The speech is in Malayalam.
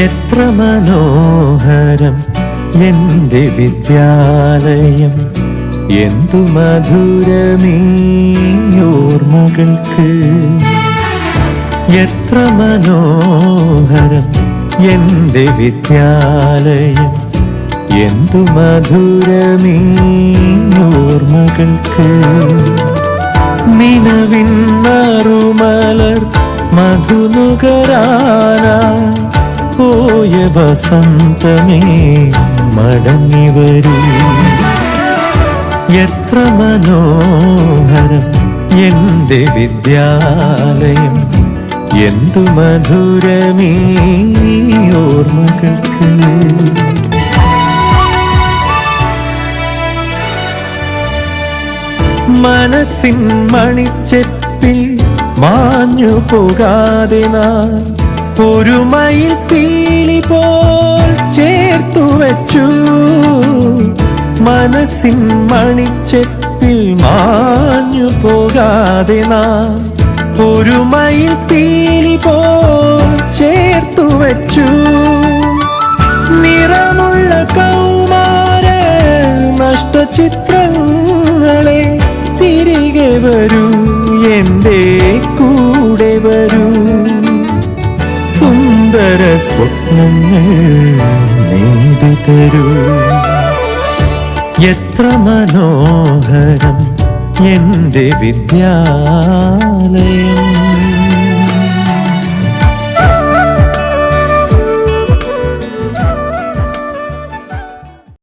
എത്ര മനോഹരം എൻ്റെ വിദ്യാലയം, എന്തു മധുരമീ ഓർമ്മകൾക്ക്. എത്ര മനോഹരം എൻ്റെ വിദ്യാലയം, എന്തു മധുരമീ ഓർമ്മകൾക്ക്. നിലവിൻ നറുമലർ മധുനുകരാനായി പോയ വസന്തമേ മടങ്ങി വരൂ. എത്ര മനോഹരം എൻ്റെ വിദ്യാലയം, എന്തു മധുരമീ ഓർമ്മകൾക്ക്. മനസ്സിൻ മണിച്ചെപ്പിൽ മാഞ്ഞു പോകാതെ നാം ഒരു മയിൽ പീലി പോൽ ചേർത്തു വച്ചു. മനസ്സിൻ മണിച്ചെപ്പിൽ മാഞ്ഞു പോകാതെ നാം ഒരു മയിൽ പീലി പോൽ ചേർത്തു വച്ചു. നിറമുള്ള കൗമാര നഷ്ടചിത്രങ്ങളെ തിരികെ വരൂ, എൻ്റെ കൂടെ വരൂ. സുന്ദര സ്വപ്നങ്ങൾ നെയ്തു തരൂ. എത്ര മനോഹരം എൻ്റെ വിദ്യാലയം.